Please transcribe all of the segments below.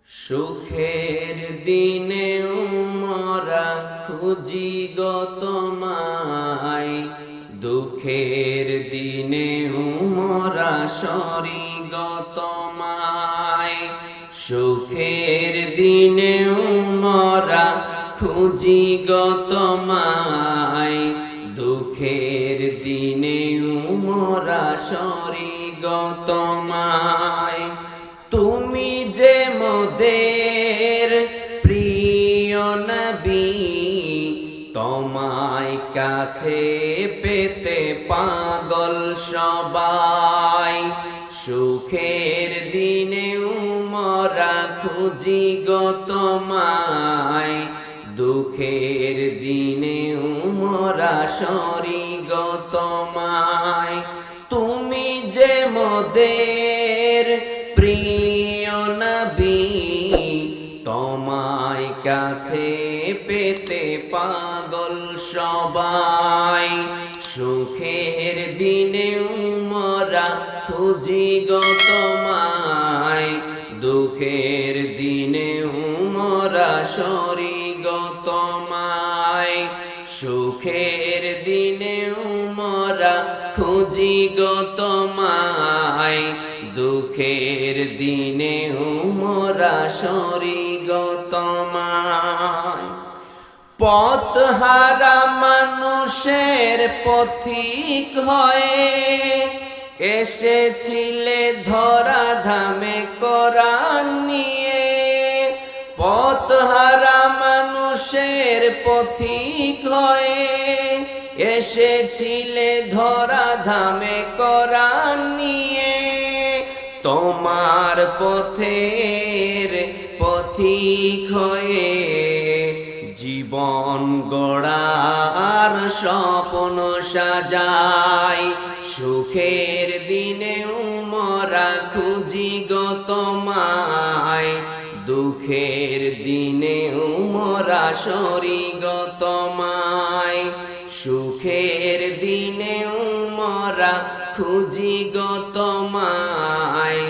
সুখের দিনে উমরা খুঁজি গো তোমায়, দুঃখের দিনে উমরা সরি গো তোমায়। সুখের দিনে উমরা খুঁজি গো তোমায়, দুঃখের দিনে উমরা সরি গো তোমায়। তুমি যে মোদের প্রিয় নবী, তোমায় কাছে পেতে পাগল সবাই। সুখের দিনে উমরা খুঁজি গো তোমায়, দুঃখের দিনে উমরা সরি গো তোমায়। তুমি যে মোদের প্রিয় নবী, তোমায় কাছে পেতে পাগল সবাই। সুখের দিনে উমরা খুঁজি গো তোমায়, দুঃখের দিনে উমরা সরি গো তোমায়। সুখের দিনে উমরা খুঁজি গো তোমায়, দুঃখের দিনে উমরা সরি গো তোমায়। পথহারা মানুষের পথিক হয়ে এসেছিলে ধরা ধামে কোরআন নিয়ে। পথহারা মানুষের পথিক হয়ে এসেছিলে ধরা ধামে কোরআন নিয়ে। তোমার পথের পথিক হয়ে জীবন গড়ার স্বপ্ন সাজাই। সুখের দিনে উমরা খুঁজি গো তোমায়, দুঃখের দিনে উমরা সরি গো তোমায়। সুখের দিনে উমরা খুঁজি গো তোমায়,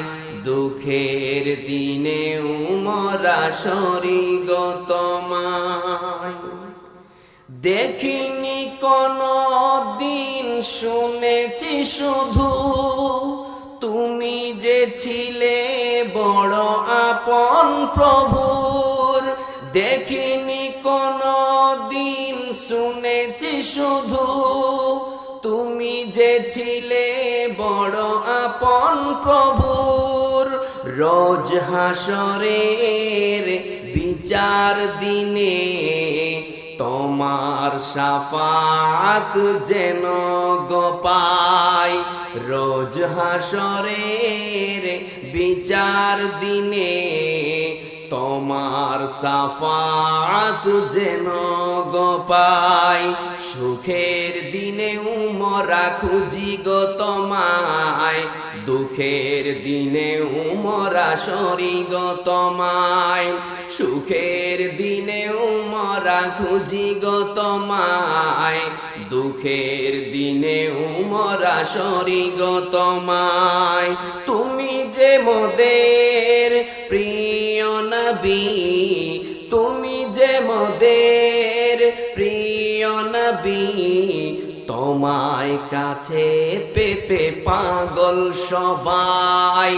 দুঃখের দিনে উমরা সরি গো তোমায়। দেখিনি কোনো দিন, শুনেছি শুধু তুমি যে ছিলে বড় আপন প্রভুর। দেখিনি কোনো দিন, শুনেছি শুধু তুমি যে ছিলে বড় আপন প্রভুর। রোজ হাসরের বিচার দিনে তোমার শাফাত যেন গো পাই। রোজ হাসরের বিচার দিনে তোমার শাফাত যেন গো পাই। সুখের দিনে উমরা খুঁজি গো তোমায়, দুঃখের দিনে উমরা সরি গো তোমায়। সুখের দিনে উমরা খুঁজি গো তোমায়, দুঃখের দিনে উমরা সরি গো তোমায়। তুমি যে মোদের প্রিয় নবী, তুমি যে মোদের প্রিয় নবী, তোমায় কাছে পেতে পাগল সবাই।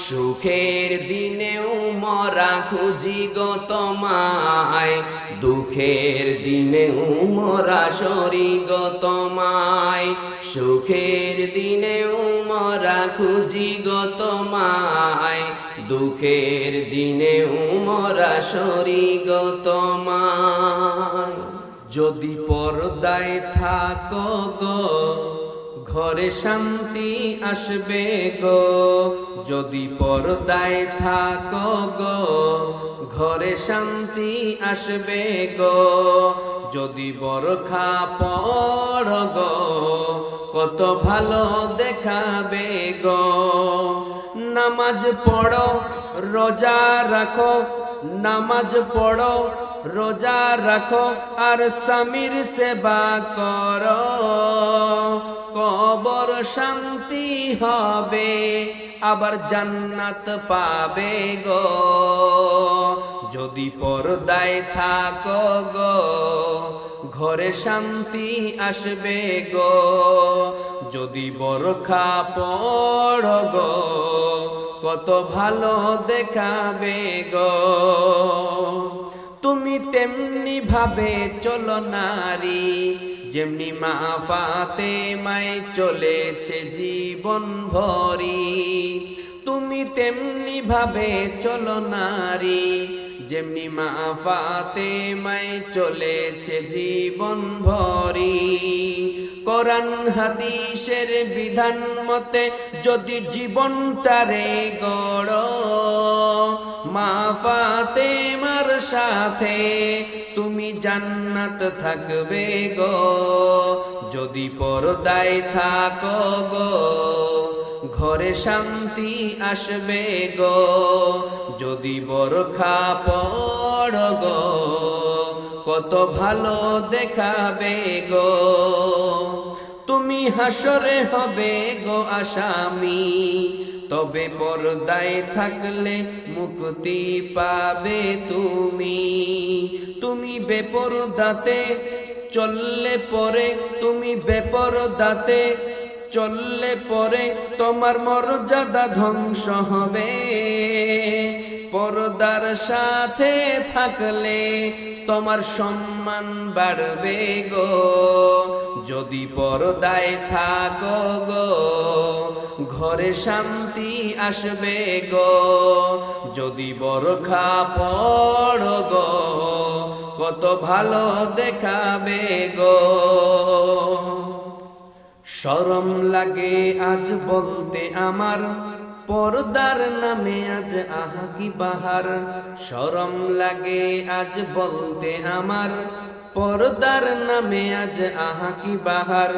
সুখের দিনে উমরা খুঁজি গো তোমায়, দুঃখের দিনে উমরা সরি গো তোমায়। সুখের দিনে উমরা খুঁজি গো তোমায়, দুঃখের দিনে উমরা সরি গো তোমায়। যদি পর্দায় থাকো গো, ঘরে শান্তি আসবে গো। যদি পর্দায় থাকো গো, ঘরে শান্তি আসবে গো। যদি বোরখা পরো গো, কত ভালো দেখাবে গো। নামাজ পড়ো, রোজা রাখো, নামাজ পড়ো, রোজা রাখো, আর স্বামীর সেবা করো। কবর শান্তি হবে, আবার জান্নাত পাবে গো। যদি পর্দায় থাকো গো ঘরে শান্তি আসবে গো, যদি বোরখা পড়ো গো কত ভালো দেখাবে গো। তুমি তেমনি ভাবে চলো নারী, যেমনি মা ফাতেমায় চলেছে জীবন ভরি। তুমি তেমনি ভাবে চলো নারী, যেমনি মা ফাতেমায় চলেছে জীবন ভরি। কোরআন হাদিসের বিধান মতে যদি জীবনটারে গড়ো, মা ফাতেমার সাথে তুমি জান্নাত থাকবে গো। যদি পর্দায় থাকো গো ঘরে শান্তি আসবে গো, যদি বোরখা পড়ো গো কত ভালো দেখাবে গো। তুমি হাসরে হবে গো আসামি, তবে পর্দায় থাকলে মুক্তি পাবে তুমি। তুমি বেপরদাতে চললে পরে, তুমি বেপরদাতে চললে পরে তোমার মর্যাদা ধ্বংস হবে। পর্দার সাথে থাকলে তোমার সম্মান বাড়বে গো। যদি পর্দায় থাকো গো ঘরে শান্তি আসবে গো, যদি বোরখা পড়ো গো কত ভালো দেখাবে গো। শরম লাগে আজ বলতে আমার, পর্দার নামে আজ আহা কি বাহার। শরম লাগে আজ বলতে আমার, পর্দার নামে আজ আহা কি বাহার।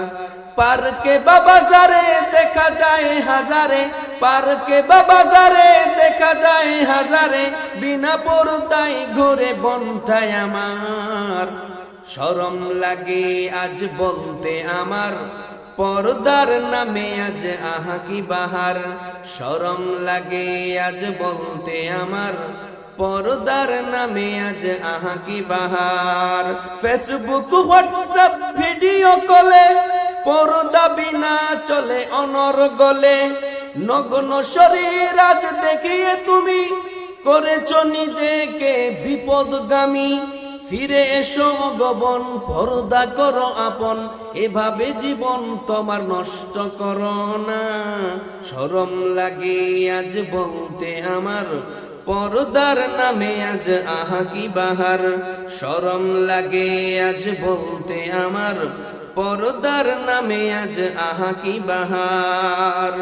পার্কে বা বাজারে দেখা যায় হাজারে, পার্কে বা বাজারে দেখা যায় হাজারে, বিনা পর্দায় ঘুরে বনটায় আমার। শরম লাগে আজ বলতে আমার, পর্দার নামে আজ আহা কি বাহার। শরম লাগে আজ বলতে আমার, পর্দার নামে আজ আহা কি বাহার। ফেসবুক হোয়াটসঅ্যাপ ভিডিও কলে পর্দা বিনা চলে অনর্গলে। নগ্ন শরীর আজ দেখিয়ে তুমি করেছ নিজেকে বিপদগামী। ফিরে এসো গবন পর্দা করো আপন, এভাবে জীবন তোমার নষ্ট করো না। শরম লাগে আজ বলতে আমার, পর্দার নামে আজ আহা কি বাহার। শরম লাগে আজ বলতে আমার, পর্দার নামে আজ আহা কি বাহার।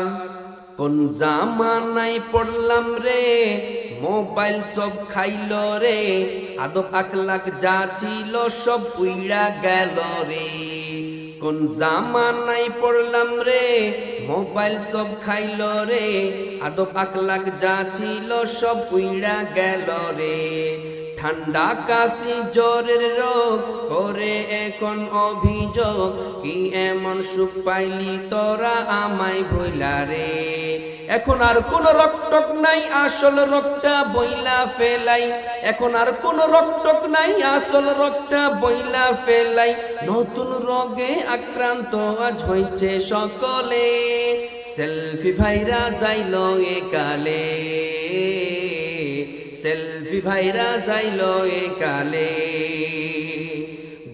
কোন জামানায় পড়লাম রে, মোবাইল সব খাইল রে, আদব আখলাক যা ছিল সব উইড়া গেল রে। কোন জামানায় পড়লাম রে, মোবাইল সব খাইল রে, আদব আখলাক যা ছিল সব উইড়া গেল রে। ঠান্ডা কাশি জ্বরের রোগ করে এখন অভিযোগ, কি এমন সুখ পাইলি তোরা আমায় ভুলা রে। এখন আর কোন রকটক নাই, আসল রকটা বইলা ফেলাই। এখন আর কোন রকটক নাই, আসল রকটা বইলা ফেলাই। নতুন রোগে আক্রান্ত আজ হইছে সকলে, সেলফি ভাইরা যাইল এ কালে, সেলফি ভাইরা যাইল এ কালে।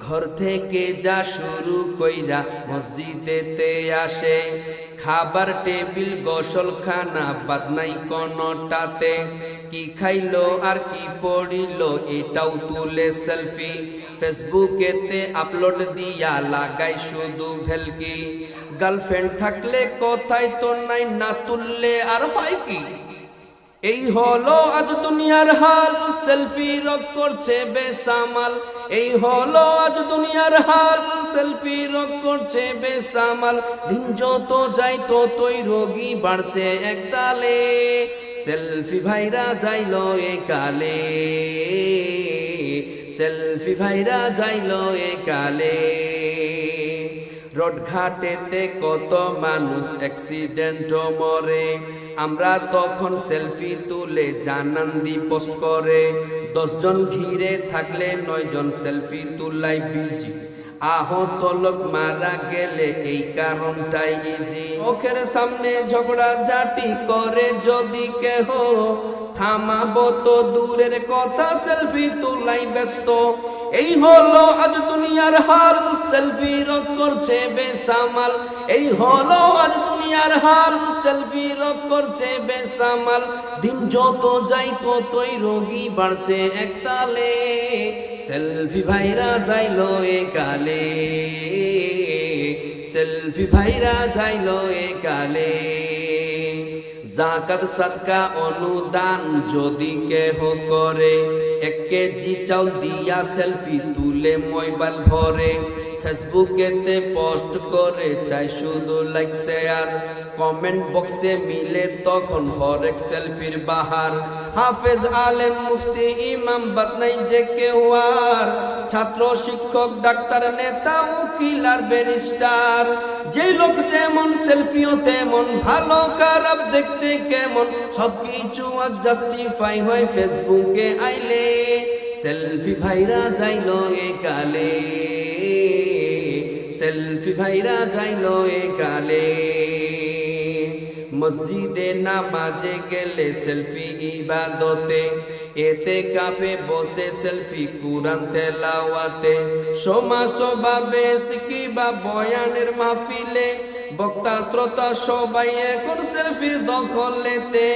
ঘর থেকে যা শুরু কইরা মসজিদেতে আসে, খাবার টেবিল গোসলখানা বাদ নাই কোনটাতে। কি খাইলো আর কি পড়িলো এটাও তুলে সেলফি, ফেসবুকেতে আপলোড দিয়া লাগাই শুধু ভেলকি। গার্লফ্রেন্ড থাকলে কোথায় তো নাই, না তুললে আর হয় কি। এই হলো আজ দুনিয়ার হাল, সেলফি রোগ করছে বেসামাল। এই হলো আজ দুনিয়ার হাল, সেলফি রোগ করছে বেসামাল। দিন যত যাই ততই রোগী বাড়ছে একতালে, সেলফি ভাইরা যাইল এ কালে, সেলফি ভাইরা যাইল এ কালে। রোড ঘাটেতে কত মানুষ অ্যাক্সিডেন্টও মরে, আমরা তখন সেলফি তুলে জানান দি পোস্ট করে। 10 জন ঘিরে থাকলে 9 জন সেলফি তুলাই বিজি, আহত লোক মারা গেলে এই কারণটাই ইজি। চোখের সামনে ঝগড়া ঝাঁটি করে যদি কেহ, থামাবো তো দূরের কথা, সেলফি তুলাই ব্যস্ত। এই হলো আজ দুনিয়ার হাল, সেলফি রোধ করছে বেসামাল। এই হলো আজ দুনিয়ার হাল, সেলফি রোধ করছে বেসামাল। দিন যত যাই ততই রোগী বাড়ছে একতালে, সেলফি ভাইরা যাইলো এ কালে, সেলফি ভাইরা যাইলো এ কালে। যাকাত সাদকা অনুদান যদি কেহ করে, 1 কেজি চাউল দিয়া সেলফি তুলে মোবাইল ভরে। ফেসবুকেতে পোস্ট করে চাই শুধু লাইক শেয়ার, কমেন্ট বক্সে মিলে তখন হরেক সেলফির বাহার। হাফেজ আলেম মুফতি ইমাম বাদ নাই যে কেউ আর, ছাত্র শিক্ষক ডাক্তার নেতা উকিল আর ব্যারিস্টার। যে লোক যেমন সেলফিও তেমন, ভালো খারাপ দেখতে কেমন, সবকিছু আজ জাস্টিফাই হয় ফেসবুকে আইলে, সেলফি ভাইরা যাইলো এ কালে, সেলফি ভাইরা যাইলো এ কালে। মসজিদে নামাজে গেলে সেলফি ইবাদতে, এতে কাফে বসে সেলফি কুরআন তেলাওয়াতে। সমাজ সভাবে কিবা বয়ানের মাহফিলে, বক্তা শ্রোতা সবাই এখন সেলফির দখলেতে।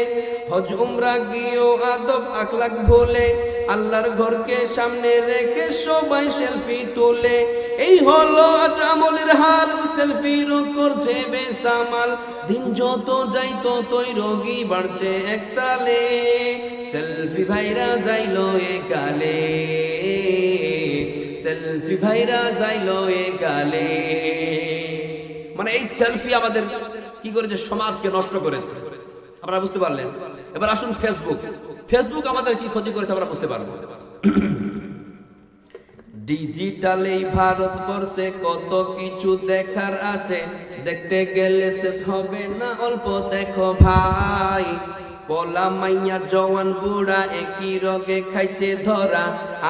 হজ উমরা গিয়েও আদব আখলাক ভুলে, আল্লাহর ঘরকে সামনে রেখে সবাই সেলফি তোলে। এই হলো আজ আমলের হাল, সেলফি রোধ করছে বেসামাল। দিন যত যাই ততই রোগী বাড়ছে একতালে, সেলফি ভাইরা যাইলো এ কালে, সেলফি ভাইরা যাইলো এ কালে। মানে এই সেলফি আমাদের কি করেছে, সমাজকে নষ্ট করেছে। আপনারা বুঝতে পারলেন? এবার আসুন ফেসবুক। ফেসবুক আমাদের কি ক্ষতি করেছে আমরা বুঝতে পারবো। ডিজিটালে ভারতবর্ষে কত কিছু দেখার আছে, দেখতে গেলে শেষ হবে না, অল্প দেখো ভাই। পোলা মাইয়া জওয়ান বুড়া একই রোগে খাইছে ধরা,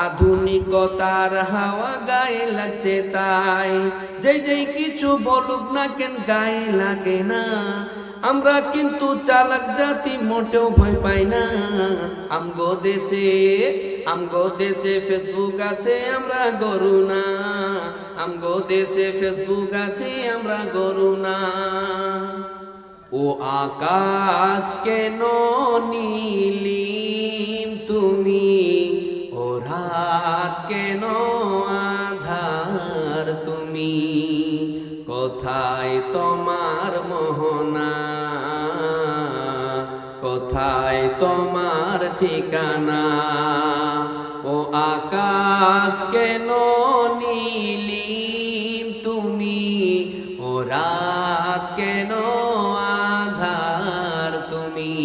আধুনিকতার হাওয়া গায়ে লাগছে তাই। যেই কিছু বলুক না কেন গায়ে লাগে না, আমরা কিন্তু চালাক জাতি মোটেও ভয় পাই না। আমগো দেশে ফেসবুক আছে আমরা গরু না, আমগো দেশে ফেসবুক আছে আমরা গরু না। ও আকাশ কেন নীলিম তুমি, ও রাত কেন আধার তুমি, কোথায় তোমার মোহনা, কোথায় তোমার ঠিকানা। ও আকাশ কেন নীলিম তুমি, ও রাত কেন আধার তুমি,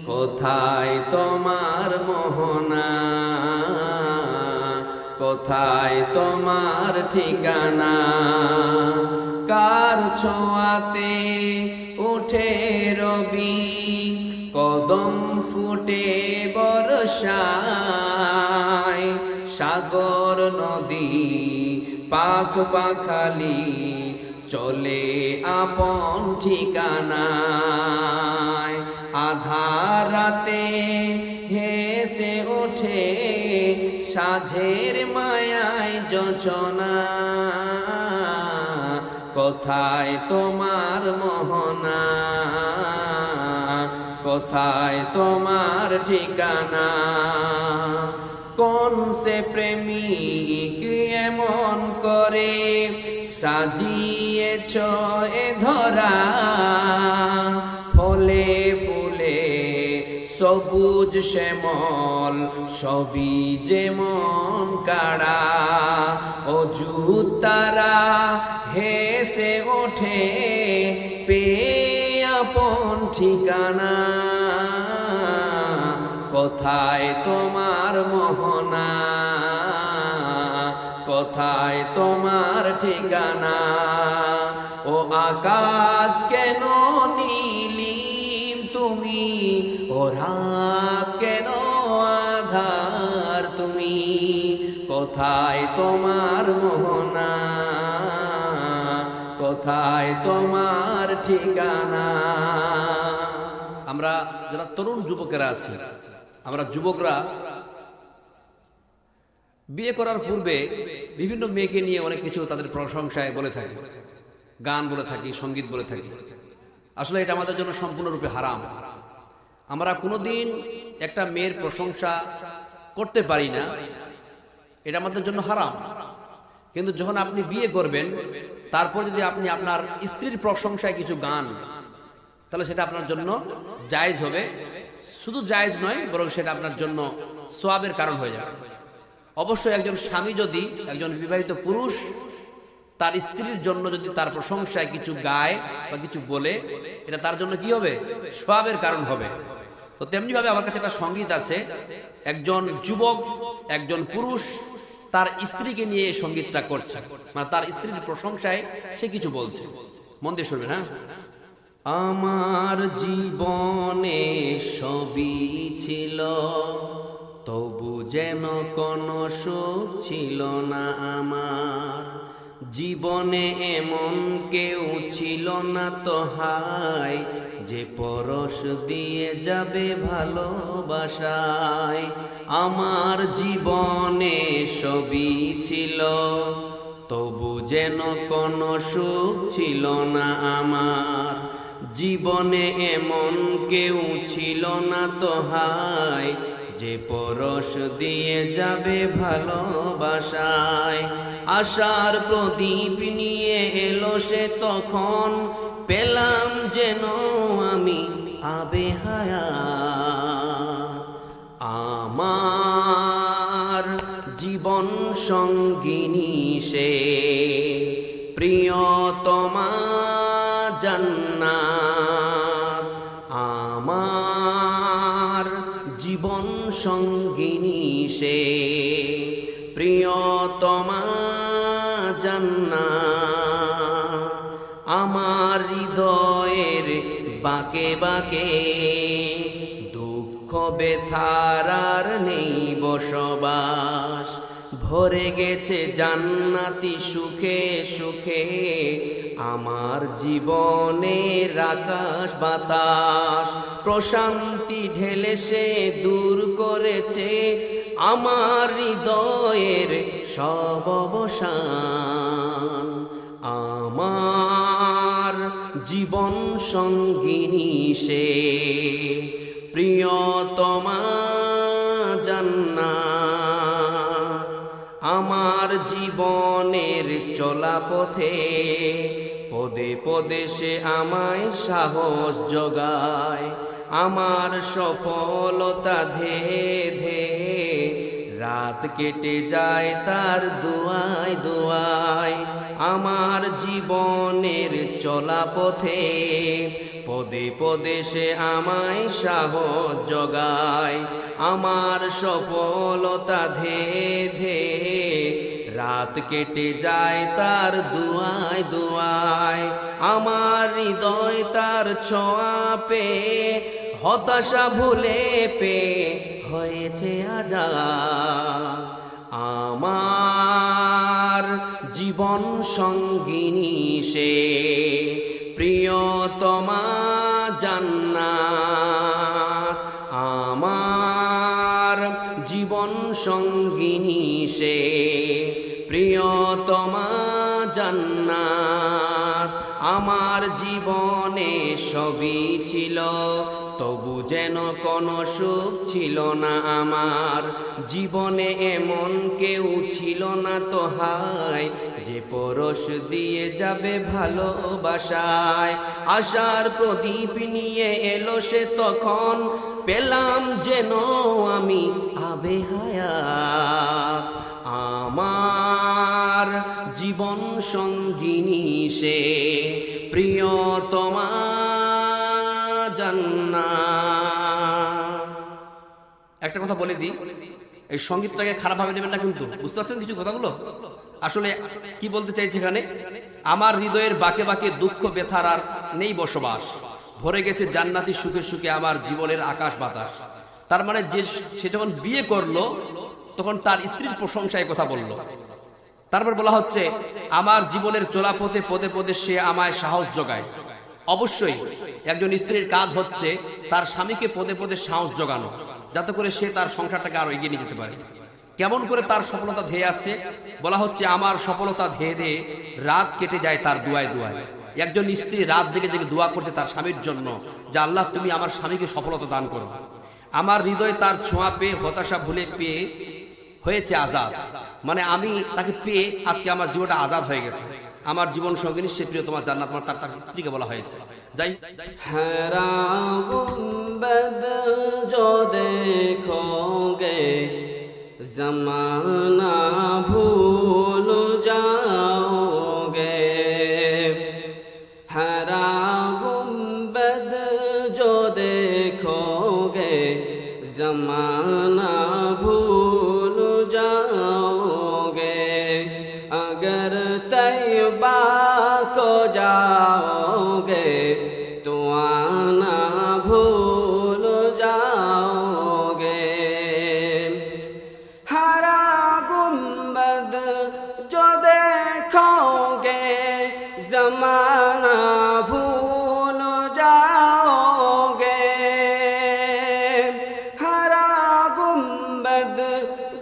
কোথায় তোমার মোহনা, কোথায় তোমার ঠিকানা। কার ছোঁয়াতে উঠে রবি, কদম ফুটে বর্ষায়, সাগর নদী পাখ পাখালি চলে আপন ঠিকানায়। আধার রাতে হেসে ওঠে সাঝের মায়ায় যোজনা, কোথায় তোমার মোহনা, কোথায় তোমার ঠিকানা। কোন সে প্রেমিক এমন করে সাজিয়েছ এ ধরা, ফলে ফুলে সবুজ শ্যামল সবই যেমন কাড়া। অযুত তারা হেসে ওঠে পেয়ে আপন ঠিকানা, কোথায় তোমার মোহনা, কোথায় তোমার ঠিকানা? ও আকাশ কেন নীলিম তুমি, ও রাত কেন আধার তুমি, কোথায় তোমার মোহনা, কোথায় তোমার ঠিকানা? আমরা যারা তরুণ যুবকেরা আছি, আমরা যুবকরা বিয়ে করার পূর্বে বিভিন্ন মেয়েকে নিয়ে অনেক কিছু তাদের প্রশংসায় বলে থাকি, গান বলে থাকি, সঙ্গীত বলে থাকি। আসলে এটা আমাদের জন্য সম্পূর্ণরূপে হারাম। আমরা কোনোদিন একটা মেয়ের প্রশংসা করতে পারি না, এটা আমাদের জন্য হারাম। কিন্তু যখন আপনি বিয়ে করবেন, তারপর যদি আপনি আপনার স্ত্রীর প্রশংসায় কিছু গান, তাহলে সেটা আপনার জন্য জায়েজ হবে। শুধু জায়েজ নয়, বরং সেটা আপনার জন্য সওয়াবের কারণ হয়ে যাবে। অবশ্যই একজন স্বামী যদি, একজন বিবাহিত পুরুষ তার স্ত্রীর জন্য যদি তার প্রশংসায় কিছু গায় বা কিছু বলে, এটা তার জন্য কি হবে? সওয়াবের কারণ হবে। তো তেমনি ভাবে আমার কাছে একটা সঙ্গীত আছে, একজন যুবক, একজন পুরুষ তার স্ত্রীকে নিয়ে এই সঙ্গীতটা করছে, মানে তার স্ত্রীর প্রশংসায় সে কিছু বলছে। মন দিয়ে শুনবেন, হ্যাঁ। আমার জীবনে সবই ছিল, তবু যেন কোনো সুখ ছিল না আমার। জীবনে এমন কেউ ছিল না তো হায়, যে পরশ দিয়ে যাবে ভালোবাসায়। আমার জীবনে সবই ছিল, তবু যেন কোনো সুখ ছিল না আমার। জীবনে এমন কেউ ছিল না তো হায়, যে পরশ দিয়ে যাবে ভালোবাসায়। আশার প্রদীপ নিয়ে এলো সে তখন, পেলাম যেন আমি আবে হায়াত। আমার জীবন সঙ্গিনী সে, প্রিয়তমা জান্নাত। আমার জীবন সঙ্গিনী সে, প্রিয়তমা জান্নাত। আমার হৃদয়ের বাঁকে বাঁকে দুঃখ ব্যথার আর নেই বসবাস। ভরে গেছে জান্নাতি সুখে সুখে আমার জীবনের আকাশ বাতাস। প্রশান্তি ঢেলে সে দূর করেছে আমার হৃদয়ের সব অবসান। আমার জীবন সঙ্গিনী সে, প্রিয়তমা জান্নাত। আমার জীবনের চলা পথে পদে পদে সে আমায় সাহস যোগায়। আমার সফলতা ধে ধে রাত কেটে যায় তার দুয়ায় দুয়ায়। আমার জীবনের চলা পথে পদে পদে সে আমায় সাহস যোগায়। আমার সফলতা ধে ধে রাত কেটে যায় তার দুয়ায় দুয়ায়। আমার হৃদয় তার ছোঁয়া পেয়ে হতাশা ভুলে পেয়ে হয়েছে আজাদ। আমার জীবন সঙ্গিনী সে, প্রিয়তমা জান্নাত। আমার জীবন সঙ্গিনী সে, প্রিয়তমা জান্নাত। আমার জীবনে সবই ছিল, তবু যেন কোনো সুখ ছিল না আমার। জীবনে এমন কেউ ছিল না তো হায়, যে পরশ দিয়ে যাবে ভালোবাসায়। আশার প্রদীপ নিয়ে এলো সে তখন, পেলাম যেন আমি আবে হায়াত। আমার জীবন সঙ্গিনী সে, প্রিয়তমা জান্নাত। একটা কথা বলে দিই, এই সঙ্গীতটাকে খারাপ ভাবে নেবেন না কিন্তু, বুঝতে পারছেন কিছু কথাগুলো? আসলে কি বলতে চাইছে এখানে, আমার হৃদয়ের বাঁকে বাঁকে দুঃখ ব্যথার আর নেই বসবাস, ভরে গেছে জান্নাতি সুখে সুখে আমার জীবনের আকাশ বাতাস। তার মানে যে সে যখন বিয়ে করলো তখন তার স্ত্রীর প্রশংসায় কথা বলল। তারপর বলা হচ্ছে আমার জীবনের চলাপথে পদে পদে সে আমায় সাহস যোগায়। অবশ্যই একজন স্ত্রীর কাজ হচ্ছে তার স্বামীকে পদে পদে সাহস যোগানো, যাতে করে সে তার সংসারটাকে আরো এগিয়ে নিয়ে যেতে পারে। কেমন করে তার সফলতা ধেয়ে আসছে, বলা হচ্ছে আমার সফলতা ধেয়ে ধেয়ে রাত কেটে যায় তার দুয়ায় দুয়ায়। একজন স্ত্রী রাত জেগে জেগে দোয়া করছে তার স্বামীর জন্য যে আল্লাহ তুমি আমার স্বামীকে সফলতা দান করো। আমার হৃদয় তার ছোঁয়া পেয়ে হতাশা ভুলে পেয়ে হয়েছে আজাদ, মানে আমি তাকে পেয়ে আজকে আমার জীবনটা আজাদ হয়ে গেছে। আমার জীবন সঙ্গিনী সে প্রিয় তোমার জান্নাত, তোমার তার স্ত্রীকে বলা হয়েছে। যাই हरा गुंबद जो देखोगे जमाना भूल जाओगे, हरा गुंबद जो देखोगे जमाना भूल जाओगे, अगर तैयबा को जाओगे तो आना भूल जाओगे। हरा गुंबद जो देखोगे जमाना भूल जाओगे, हरा गुंबद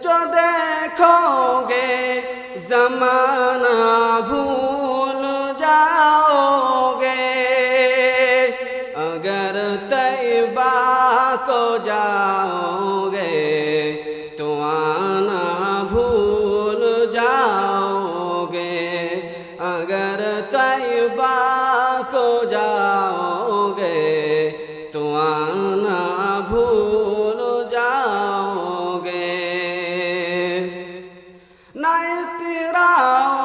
जो देखोगे जमाना भूल जाओगे, अगर तैयबा को जाओगे तो आना भूल जाओगे, अगर तैयबा को जाओगे तो आना भूल जाओगे। ना इतराओ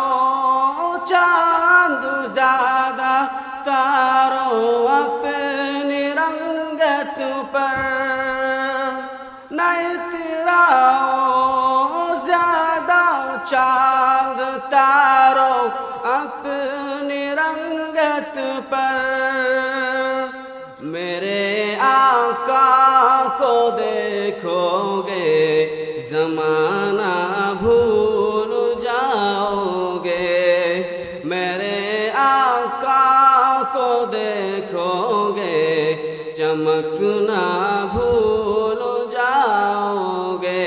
चांद ज़्यादा तारो अपनी रंगत पर, ना इतराओ ज़्यादा चांद तारो अपनी रंगत पर, मेरे आका को देखोगे जमाना भूल जाओगे, मेरे आका को देखोगे चमकना भूल जाओगे,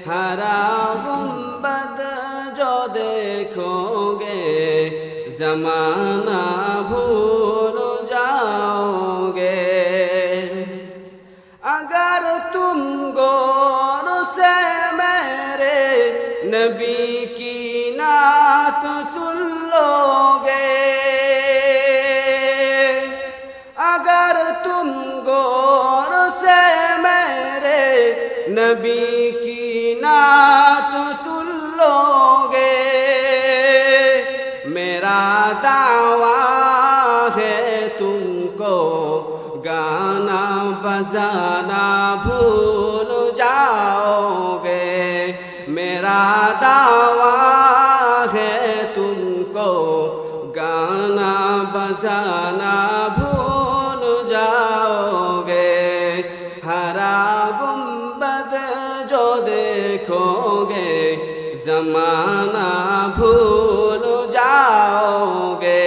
हरा गुंबद जो देखोगे जमाना भूल जाओगे। अगर तुम गौर से मेरे नबी की नात सुन लोगे, अगर तुम गौर से मेरे नबी की नात सुन लोगे, मेरा दावा है तुमको गाना बजाना भूल जाओगे, मेरा दावा है तुमको गाना बजाना भूल जाओगे, हरा गुंबद जो देखोगे जमाना भूल जाओगे,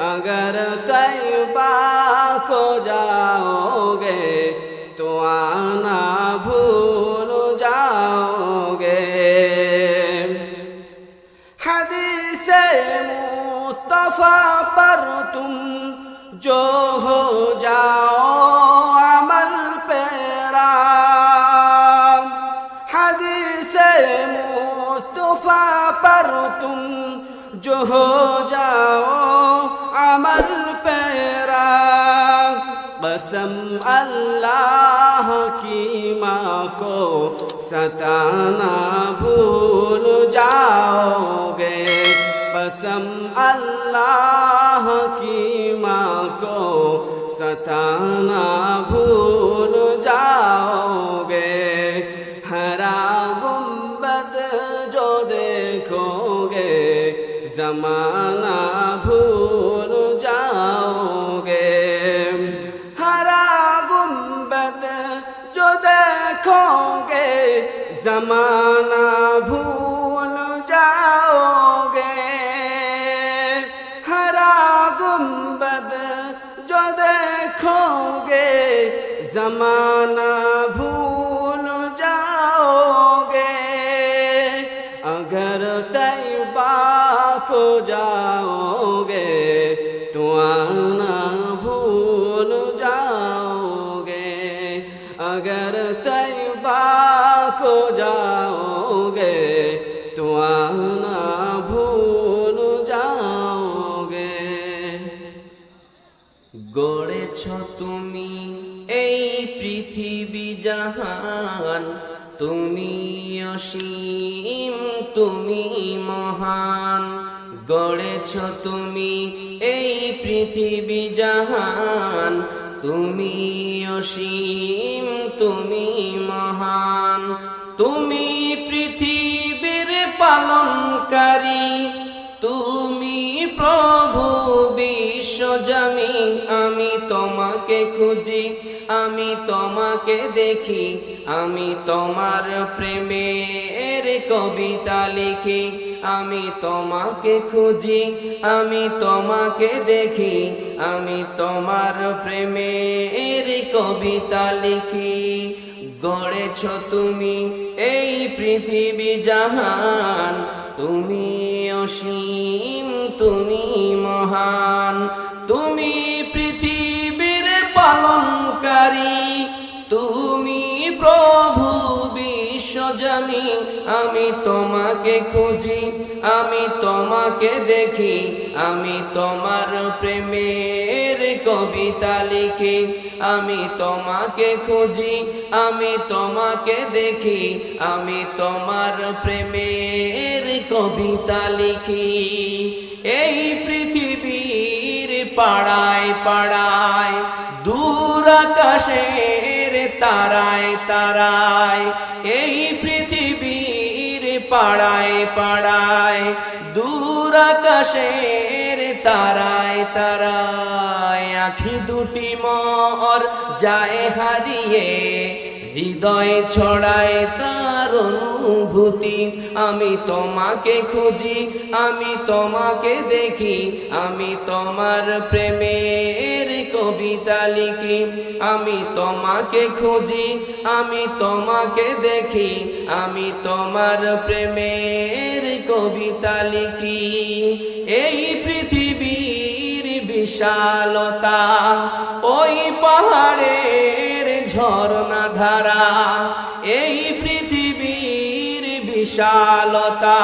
अगर तैयबा को जाओगे तो आना भूल जाओगे। हदीस मुस्तफा पर तुम जो हो जाओ अमल पेरा, हदीस मुस्तफा पर तुम जो हो जाओ अमल पेरा, कसम अल्लाह की माँ को सताना भूल जाओगे, कसम अल्लाह की माँ को सताना भूल जाओगे, हरा गुंबद जो देखो जमाना भूल जाओगे। हरा गुंबद जो देखोगे जमाना भूल जाओगे। हरा गुंबद जो देखोगे जमाना भूल जाओगे। अगर तैबा को जाओगे तो आना भूल जाओगे। अगर तैबा को जाओगे तो आना भूल जाओगे। গড়েছ তুমি এই পৃথিবী জাহান, তুমি অসীম তুমি মহান। গড়েছ তুমি এই পৃথিবী জাহান, তুমি অসীম তুমি মহান। তুমি পৃথিবীর পালনকারী, তুমি প্রভু বিশ্বজামি। আমি তোমাকে খুঁজি, আমি তোমাকে দেখি, আমি তোমার প্রেমের কবিতা লিখি। আমি তোমাকে খুঁজি, আমি তোমাকে দেখি, আমি তোমার প্রেমের কবিতা লিখি। গড়েছ তুমি এই পৃথিবী জাহান, তুমি অসীম তুমি মহান। তুমি পৃথিবীর পালনকারী, তুমি প্রভু বিশ্বজামি। আমি তোমাকে খুঁজি, আমি তোমাকে দেখি, আমি তোমার প্রেমের কবিতা লিখি। আমি তোমাকে খুঁজি, আমি তোমাকে দেখি, আমি তোমার প্রেমের কবিতা লিখি। এই পৃথিবীর পাড়ায় পাড়ায়, দূর আকাশের তারায় তারায়। এই পৃথিবীর পাড়ায় পাড়ায়, দূর আকাশের তারায় তারায়। আখি দুটি মোর যায় হারিয়ে, হৃদয়ে ছড়ায় তার অনুভূতি। আমি তোমাকে খুঁজি, আমি তোমাকে দেখি, আমি তোমার প্রেমের কবিতা লিখি। আমি তোমাকে খুঁজি, আমি তোমাকে দেখি, আমি তোমার প্রেমের কবিতা লিখি। এই পৃথিবীর বিশালতা, ওই পাহাড়ের ঝর্ণা ধারা। এই পৃথিবীর বিশালতা,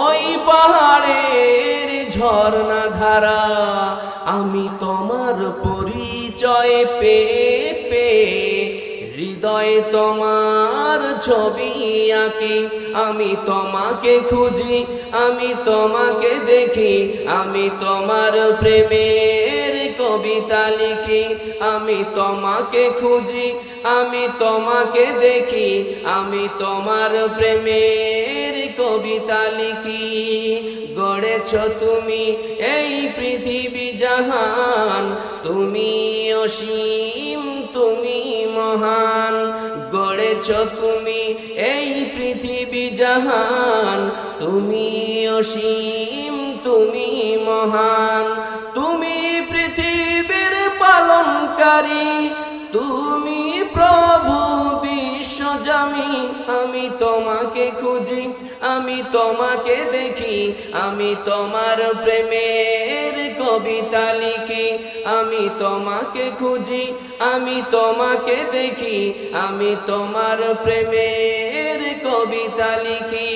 ওই পাহাড়ের ঝর্ণা ধারা। আমি তোমার পরিচয় পেয়ে পেয়ে, হৃদয়ে তোমার ছবি আঁকি। আমি তোমাকে খুঁজি, আমি তোমাকে দেখি, আমি তোমার প্রেমের কবিতা লিখি। আমি তোমাকে খুঁজি, আমি তোমাকে দেখি, আমি তোমার প্রেমের কবিতা লিখি। গড়েছ তুমি এই পৃথিবী জাহান, তুমি অসীম তুমি মহান। গড়েছ তুমি এই পৃথিবী জাহান, তুমি অসীম তুমি মহান। তুমি পৃথিবীর পালনকারী, তুমি প্রভু বিশ্বজামি। আমি তোমাকে খুঁজি, আমি তোমাকে দেখি, আমি তোমার প্রেমের কবিতা লিখি। আমি তোমাকে খুঁজি, আমি তোমাকে দেখি, আমি তোমার প্রেমের কবিতা লিখি।